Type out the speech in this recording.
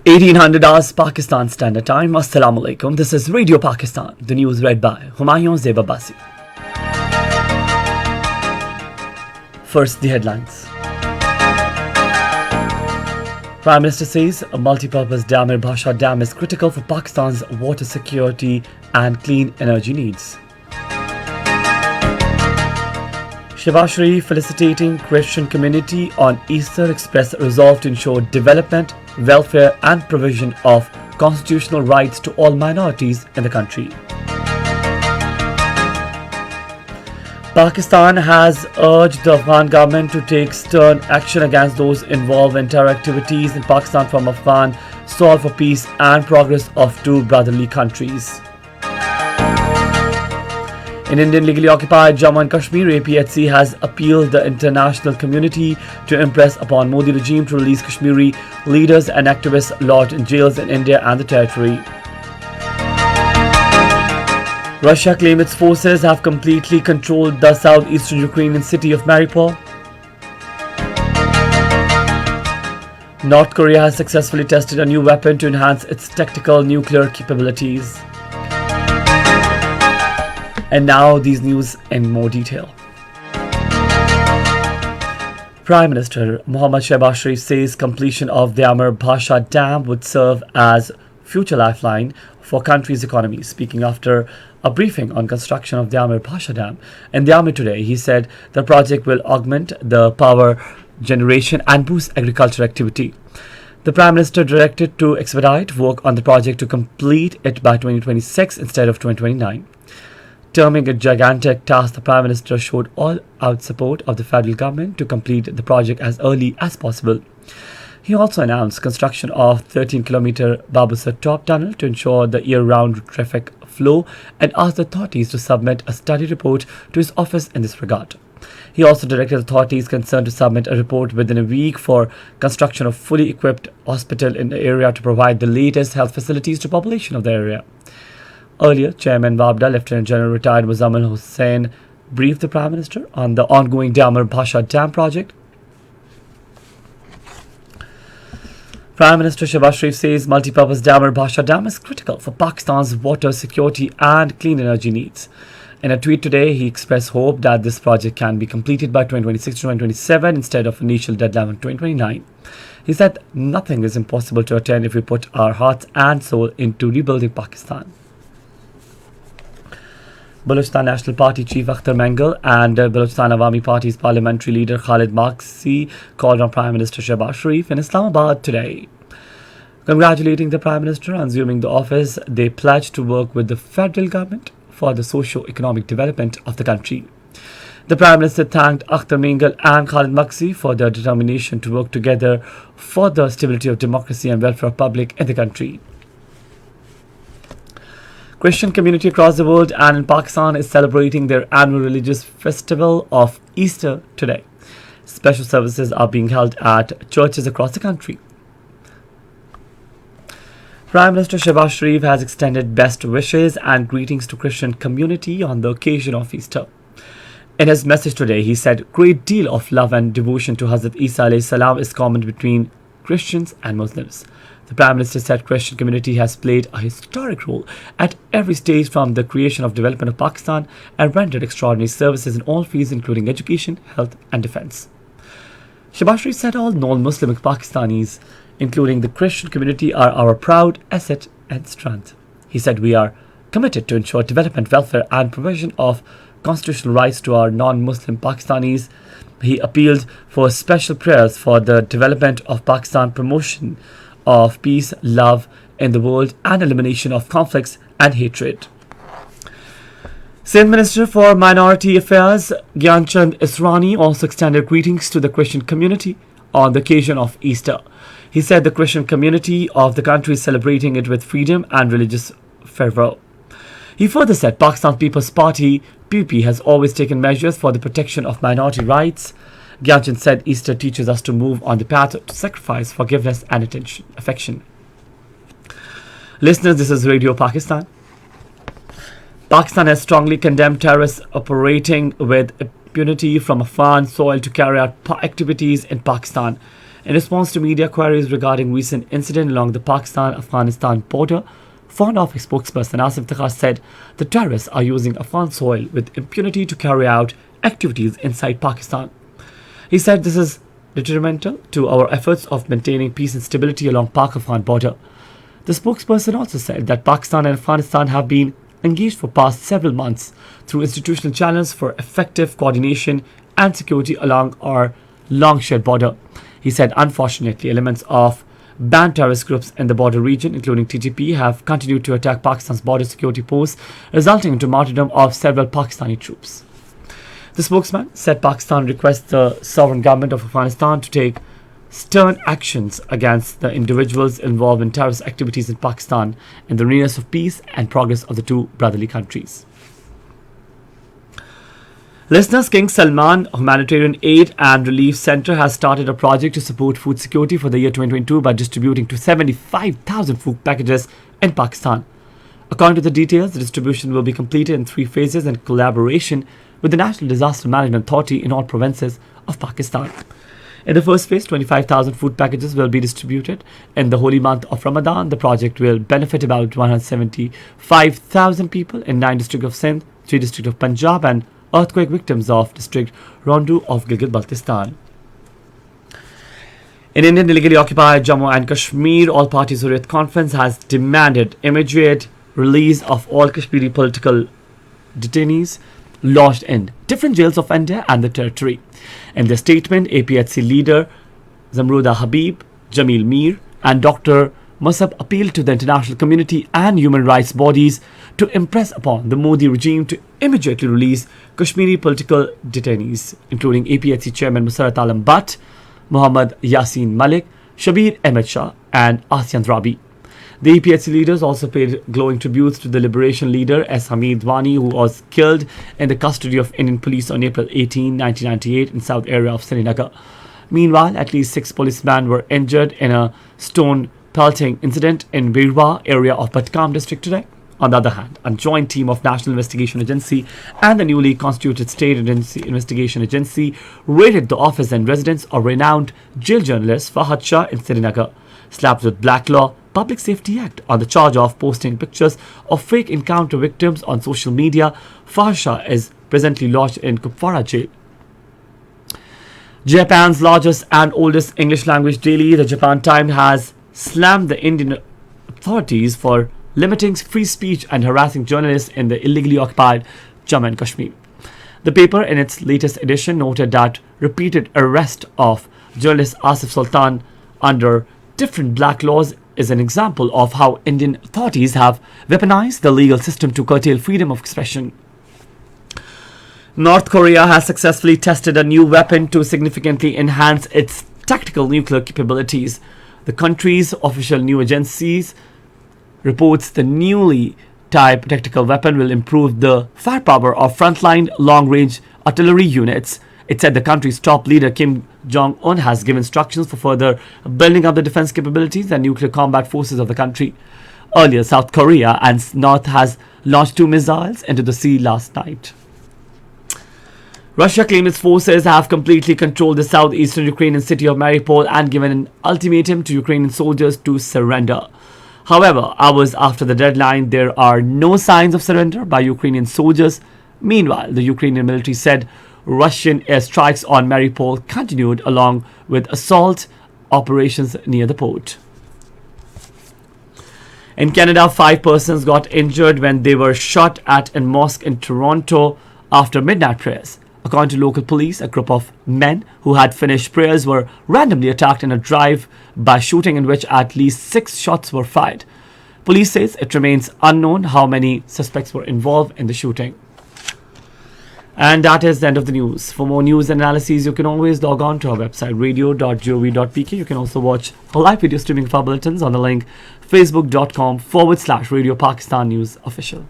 1800 hours Pakistan Standard Time. Assalamu alaikum. This is Radio Pakistan. The news read by Humayun Zebabasi. First, the headlines. Prime Minister says a multi-purpose dam at Bhasha Dam is critical for Pakistan's water security and clean energy needs. Shehbaz Sharif felicitating Christian community on Easter, expressed resolve to ensure development, welfare and provision of constitutional rights to all minorities in the country. Pakistan has urged the Afghan government to take stern action against those involved in terror activities in Pakistan from Afghan soil for peace and progress of two brotherly countries. In Indian legally occupied Jammu and Kashmir, APHC has appealed the international community to impress upon Modi regime to release Kashmiri leaders and activists lodged in jails in India and the territory. Russia claimed its forces have completely controlled the southeastern Ukrainian city of Mariupol. North Korea has successfully tested a new weapon to enhance its tactical nuclear capabilities. And now these news in more detail. Prime Minister Mohammad Shehbaz Sharif says completion of the Amar Bhasha Dam would serve as future lifeline for country's economy. Speaking after a briefing on construction of the Amar Bhasha Dam in the Amir today, he said the project will augment the power generation and boost agricultural activity. The Prime Minister directed to expedite work on the project to complete it by 2026 instead of 2029. Terming a gigantic task, the Prime Minister showed all-out support of the federal government to complete the project as early as possible. He also announced construction of 13-kilometer Babusar Top Tunnel to ensure the year-round traffic flow and asked the authorities to submit a study report to his office in this regard. He also directed authorities concerned to submit a report within a week for construction of fully equipped hospital in the area to provide the latest health facilities to population of the area. Earlier, Chairman WAPDA, Lieutenant General retired Muzammil Hussain, briefed the Prime Minister on the ongoing Amar Bhasha Dam project. Prime Minister Shehbaz Sharif says multi-purpose Amar Bhasha Dam is critical for Pakistan's water security and clean energy needs. In a tweet today, he expressed hope that this project can be completed by 2026 to 2027 instead of initial deadline of 2029. He said nothing is impossible to attain if we put our hearts and soul into rebuilding Pakistan. Balochistan National Party Chief Akhtar Mengal and Balochistan Awami Party's parliamentary leader Khalid Maksi called on Prime Minister Shehbaz Sharif in Islamabad today. Congratulating the Prime Minister on assuming the office, they pledged to work with the federal government for the socio-economic development of the country. The Prime Minister thanked Akhtar Mengal and Khalid Maksi for their determination to work together for the stability of democracy and welfare of public in the country. Christian community across the world and in Pakistan is celebrating their annual religious festival of Easter today. Special services are being held at churches across the country. Prime Minister Shehbaz Sharif has extended best wishes and greetings to Christian community on the occasion of Easter. In his message today, he said great deal of love and devotion to Hazrat Isa alayhi salam is common between Christians and Muslims. The Prime Minister said Christian community has played a historic role at every stage from the creation of development of Pakistan and rendered extraordinary services in all fields including education, health and defence. Shehbaz Sharif said all non-Muslim Pakistanis, including the Christian community, are our proud asset and strength. He said we are committed to ensure development, welfare and provision of constitutional rights to our non-Muslim Pakistanis. He appealed for special prayers for the development of Pakistan, promotion of peace, love in the world and elimination of conflicts and hatred. Sindh Minister for Minority Affairs Gyanchand Israni also extended greetings to the Christian community on the occasion of Easter. He said the Christian community of the country is celebrating it with freedom and religious fervor. He further said Pakistan People's Party (PP) has always taken measures for the protection of minority rights. Gyanchand said Easter teaches us to move on the path to sacrifice, forgiveness and affection. Listeners, this is Radio Pakistan. Pakistan has strongly condemned terrorists operating with impunity from Afghan soil to carry out activities in Pakistan In response to media queries regarding recent incident along the Pakistan-Afghanistan border, Foreign Office spokesperson Asif Takhar said the terrorists are using Afghan soil with impunity to carry out activities inside Pakistan. He said this is detrimental to our efforts of maintaining peace and stability along Pak-Afghan border. The spokesperson also said that Pakistan and Afghanistan have been engaged for past several months through institutional channels for effective coordination and security along our long shared border. He said unfortunately elements of banned terrorist groups in the border region, including TTP, have continued to attack Pakistan's border security posts, resulting into martyrdom of several Pakistani troops. The spokesman said Pakistan requests the sovereign government of Afghanistan to take stern actions against the individuals involved in terrorist activities in Pakistan in the nearness of peace and progress of the two brotherly countries. Listeners, King Salman Humanitarian Aid and Relief Center has started a project to support food security for the year 2022 by distributing to 75,000 food packages in Pakistan. According to the details, the distribution will be completed in 3 phases in collaboration with the National Disaster Management Authority in all provinces of Pakistan. In the first phase, 25,000 food packages will be distributed in the holy month of Ramadan. The project will benefit about 175,000 people in 9 districts of Sindh, 3 districts of Punjab and earthquake victims of district Rondu of Gilgit-Baltistan. In Indian illegally occupied Jammu and Kashmir, All Party Hurriyat Conference has demanded immediate release of all Kashmiri political detainees lodged in different jails of India and the territory. In their statement, APHC leader Zamruda Habib, Jamil Mir and Dr. Musab appealed to the international community and human rights bodies to impress upon the Modi regime to immediately release Kashmiri political detainees, including APHC chairman Musarrat Alam Butt, Muhammad Yasin Malik, Shabir Ahmed Shah and Asyan Rabi. The APHC leaders also paid glowing tributes to the liberation leader S. Hamid Wani, who was killed in the custody of Indian police on April 18, 1998 in south area of Srinagar. Meanwhile, at least 6 policemen were injured in a stone pelting incident in Virwa area of Batgam district today. On the other hand, a joint team of National Investigation Agency and the newly constituted State Investigation Agency raided the office and residence of renowned jail journalist Fahad Shah in Srinagar, slapped with Black Law Public Safety Act on the charge of posting pictures of fake encounter victims on social media. Fahad Shah is presently lodged in Kupwara jail. Japan's largest and oldest English language daily, the Japan Times, has slammed the Indian authorities for limiting free speech and harassing journalists in the illegally occupied Jammu and Kashmir. The paper, in its latest edition, noted that repeated arrest of journalist Asif Sultan under different black laws is an example of how Indian authorities have weaponized the legal system to curtail freedom of expression. North Korea has successfully tested a new weapon to significantly enhance its tactical nuclear capabilities. The country's official news agencies reports the newly type tactical weapon will improve the firepower of frontline long-range artillery units. It said the country's top leader Kim Jong-un has given instructions for further building up the defense capabilities and nuclear combat forces of the country. Earlier, South Korea and North has launched 2 missiles into the sea last night. Russia claims its forces have completely controlled the southeastern Ukrainian city of Mariupol and given an ultimatum to Ukrainian soldiers to surrender. However, hours after the deadline, there are no signs of surrender by Ukrainian soldiers. Meanwhile, the Ukrainian military said Russian airstrikes on Mariupol continued along with assault operations near the port. In Canada, 5 persons got injured when they were shot at a mosque in Toronto after midnight prayers. According to local police, a group of men who had finished prayers were randomly attacked in a drive-by shooting in which at least 6 shots were fired. Police says it remains unknown how many suspects were involved in the shooting. And that is the end of the news. For more news and analyses, you can always log on to our website radio.gov.pk. You can also watch a live video streaming of our bulletins on the link facebook.com/Radio Pakistan News Official.